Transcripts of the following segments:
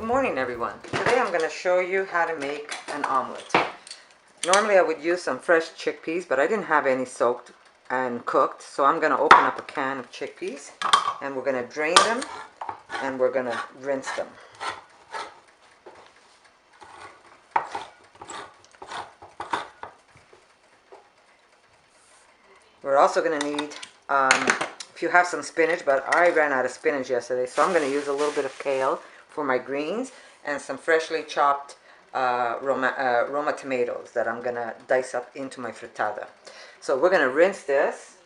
Good morning, everyone. Today I'm going to show you how to make an omelet. Normally I would use some fresh chickpeas, but I didn't have any soaked and cooked, so I'm going to open up a can of chickpeas and we're going to drain them and we're going to rinse them. We're also going to need, if you have some spinach, but I ran out of spinach yesterday, so I'm going to use a little bit of kale for my greens and some freshly chopped Roma tomatoes that I'm going to dice up into my frittata. So we're going to rinse this.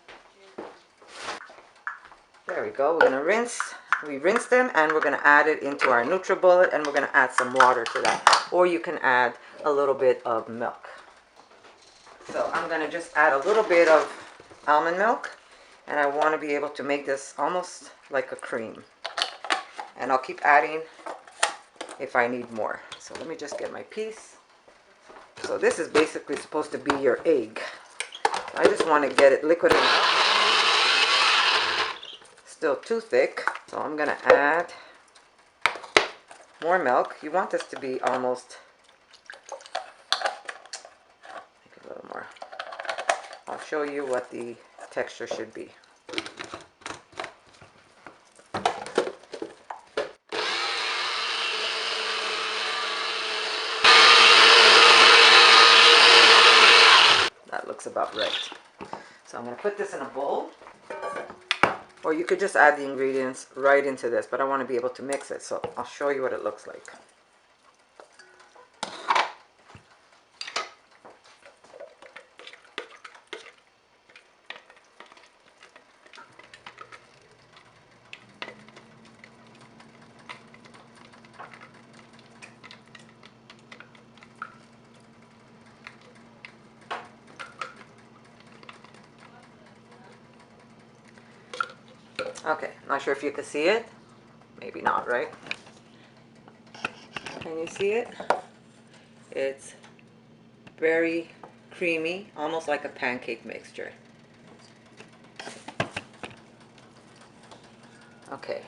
There we go. We're going to rinse. We rinse them and we're going to add it into our NutriBullet and we're going to add some water to that. Or you can add a little bit of milk. So I'm going to just add a little bit of almond milk, and I want to be able to make this almost like a cream, and I'll keep adding if I need more. So let me just get my piece. So this is basically supposed to be your egg. I just want to get it liquid enough. Still too thick, so I'm going to add more milk. You want this to be almost, make it a little more. I'll show you what the texture should be. That looks about right. So I'm going to put this in a bowl, or you could just add the ingredients right into this, but I want to be able to mix it, so I'll show you what it looks like. Okay, not sure if you can see it. Maybe not, right? Can you see it? It's very creamy, almost like a pancake mixture. Okay,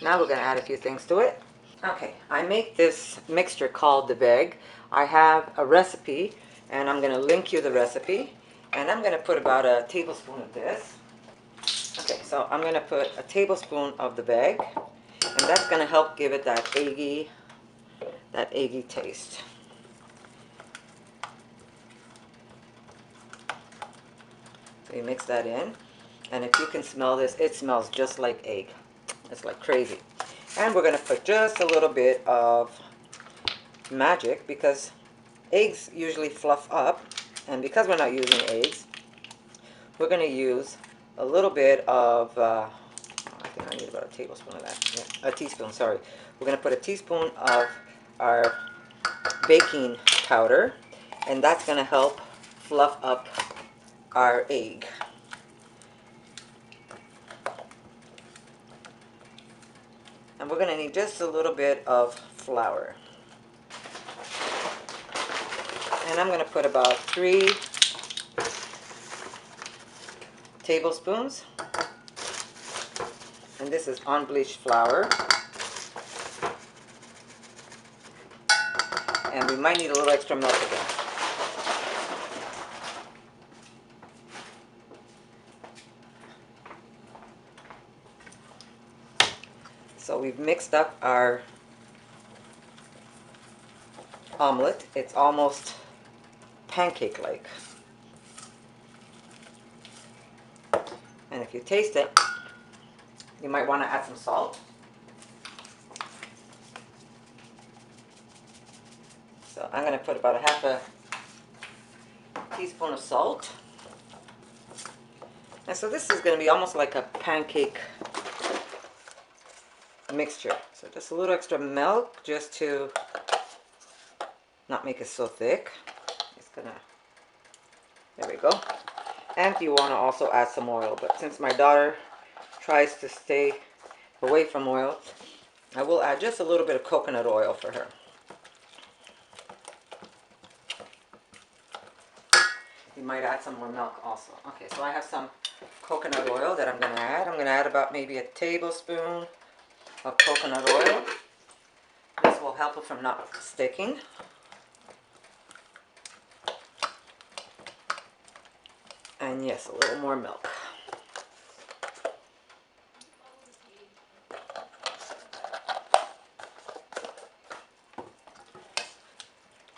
now we're going to add a few things to it. Okay, I make this mixture called the veg. I have a recipe, and I'm going to link you the recipe. And I'm going to put about a tablespoon of this. Okay, so I'm going to put a tablespoon of the veg, and that's going to help give it that eggy taste. So you mix that in, and if you can smell this, it smells just like egg. It's like crazy. And we're going to put just a little bit of magic, because eggs usually fluff up, and because we're not using eggs, we're going to use a little bit of, I think I need about a tablespoon of that. Yeah, a teaspoon, sorry. We're going to put a teaspoon of our baking powder, and that's going to help fluff up our egg. And we're going to need just a little bit of flour. And I'm going to put about 3 tablespoons. And this is unbleached flour. And we might need a little extra milk again. So we've mixed up our omelet. It's almost pancake-like. And if you taste it, you might want to add some salt. So I'm going to put about half a teaspoon of salt. And so this is going to be almost like a pancake mixture. So just a little extra milk just to not make it so thick. It's gonna, there we go. And you want to also add some oil, but since my daughter tries to stay away from oil, I will add just a little bit of coconut oil for her. You might add some more milk also. Okay, so I have some coconut oil that I'm going to add. I'm going to add about maybe a tablespoon of coconut oil. will help it from not sticking. And yes, a little more milk.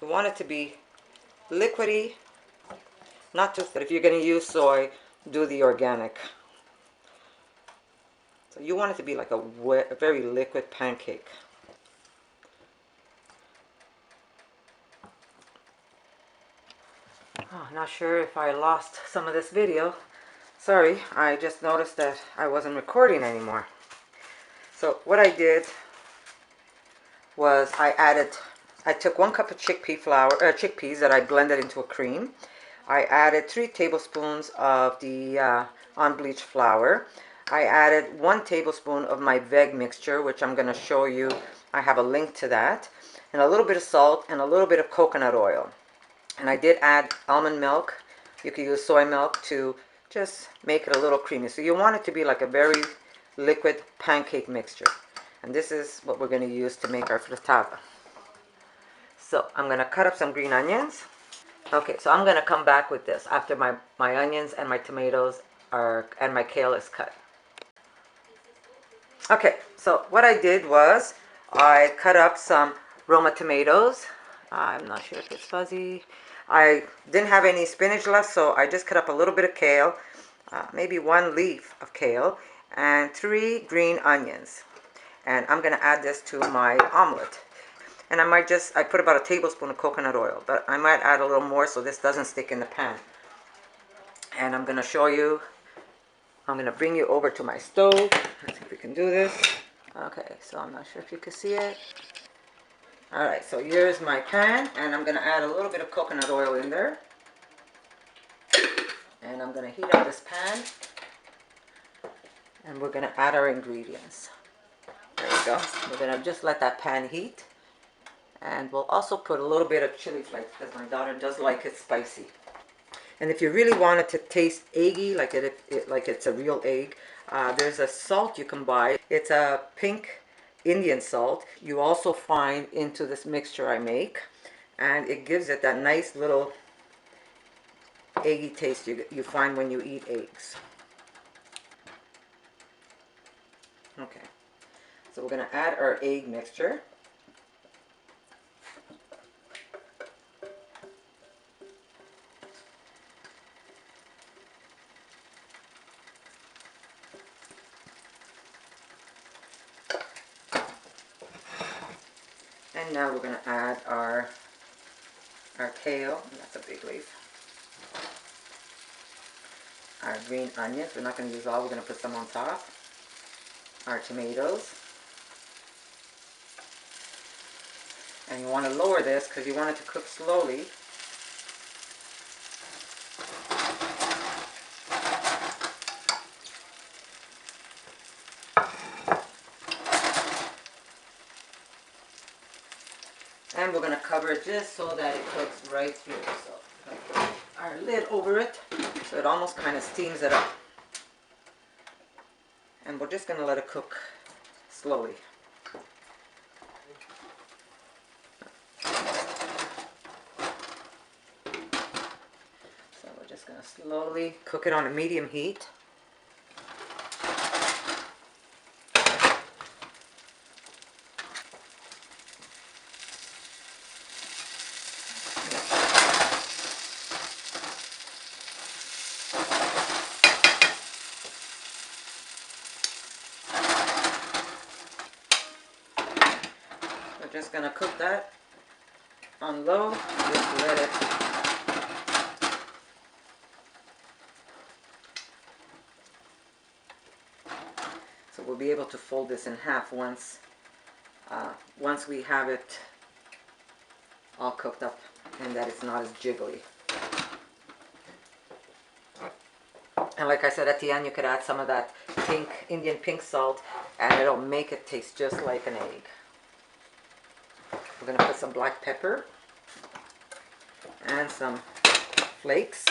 You want it to be liquidy, not too thick. If you're going to use soy, do the organic. So you want it to be like a very liquid pancake. Oh, not sure if I lost some of this video. Sorry, I just noticed that I wasn't recording anymore. So what I did was I took 1 cup of chickpeas that I blended into a cream. I added 3 tablespoons of the unbleached flour. I added 1 tablespoon of my veg mixture, which I'm going to show you. I have a link to that. And a little bit of salt and a little bit of coconut oil. And I did add almond milk. You could use soy milk to just make it a little creamy. So you want it to be like a very liquid pancake mixture. And this is what we're going to use to make our frittata. So I'm going to cut up some green onions. Okay, so I'm going to come back with this after my onions and my tomatoes and my kale is cut. Okay, so what I did was I cut up some Roma tomatoes. I'm not sure if it's fuzzy. I didn't have any spinach left, so I just cut up a little bit of kale, maybe 1 leaf of kale, and 3 green onions. And I'm going to add this to my omelette. And I put about a tablespoon of coconut oil, but I might add a little more so this doesn't stick in the pan. And I'm going to show you, I'm going to bring you over to my stove. Let's see if we can do this. Okay, so I'm not sure if you can see it. Alright, so here's my pan, and I'm going to add a little bit of coconut oil in there. And I'm going to heat up this pan. And we're going to add our ingredients. There we go. We're going to just let that pan heat. And we'll also put a little bit of chili flakes because my daughter does like it spicy. And if you really want it to taste eggy, like it's a real egg, there's a salt you can buy. It's a pink Indian salt. You also find into this mixture I make, and it gives it that nice little eggy taste you find when you eat eggs. Okay, so we're going to add our egg mixture. And now we're going to add our kale. That's a big leaf. Our green onions. We're not going to use all. We're going to put some on top. Our tomatoes. And you want to lower this because you want it to cook slowly. And we're going to cover it just so that it cooks right through. So we're going to put our lid over it so it almost kind of steams it up. And we're just going to let it cook slowly. So we're just going to slowly cook it on a medium heat. We're just going to cook that on low. Just let it. So we'll be able to fold this in half once we have it all cooked up and that it's not as jiggly. And like I said, at the end you could add some of that Indian pink salt and it'll make it taste just like an egg. We're going to put some black pepper and some flakes,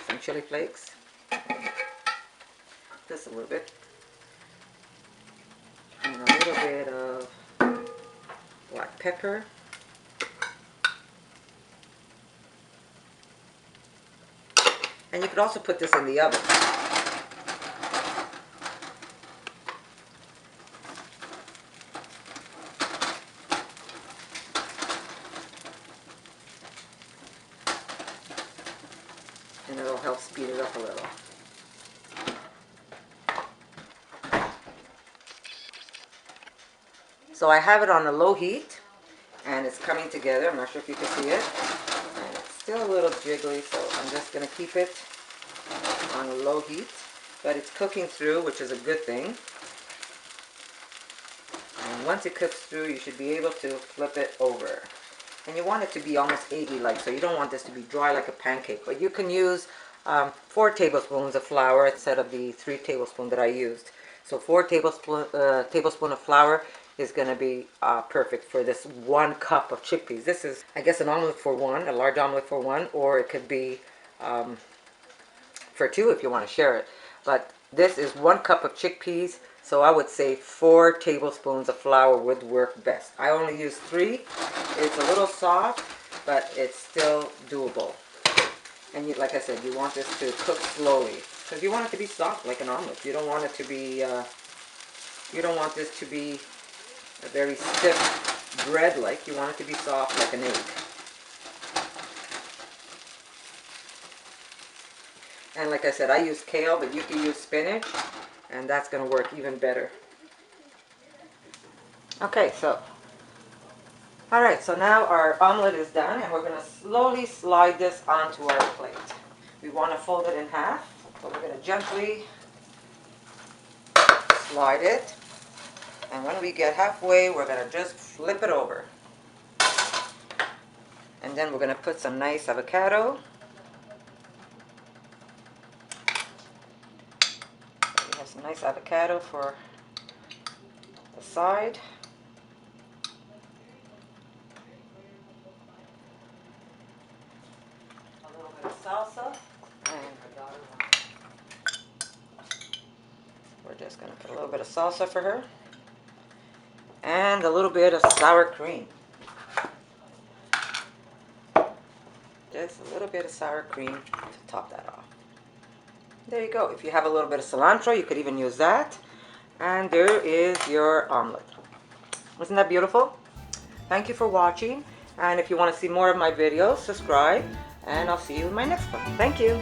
some chili flakes, just a little bit, and a little bit of black pepper. And you could also put this in the oven. And it'll help speed it up a little. So I have it on a low heat, and it's coming together. I'm not sure if you can see it. And it's still a little jiggly, so I'm just going to keep it on a low heat. But it's cooking through, which is a good thing. And once it cooks through, you should be able to flip it over. And you want it to be almost 80-like, so you don't want this to be dry like a pancake. But you can use 4 tablespoons of flour instead of the 3 tablespoons that I used. So 4 tablespoons of flour is going to be perfect for this 1 cup of chickpeas. This is, I guess, an omelet for 1, a large omelet for 1, or it could be for 2 if you want to share it. But this is 1 cup of chickpeas, so I would say 4 tablespoons of flour would work best. I only use 3. It's a little soft, but it's still doable. And like I said, you want this to cook slowly, because you want it to be soft like an omelet. You don't want it to be, you don't want this to be a very stiff bread-like. You want it to be soft like an egg. And like I said, I use kale, but you can use spinach, and that's going to work even better. Okay, so, alright, so now our omelet is done, and we're going to slowly slide this onto our plate. We want to fold it in half, so we're going to gently slide it. And when we get halfway, we're going to just flip it over. And then we're going to put some nice avocado. So we have some nice avocado for the side. A little bit of salsa. And we're just going to put a little bit of salsa for her. And a little bit of sour cream. Just a little bit of sour cream to top that off. There you go. If you have a little bit of cilantro, you could even use that. And there is your omelet. Isn't that beautiful? Thank you for watching. And if you want to see more of my videos, subscribe. And I'll see you in my next one. Thank you.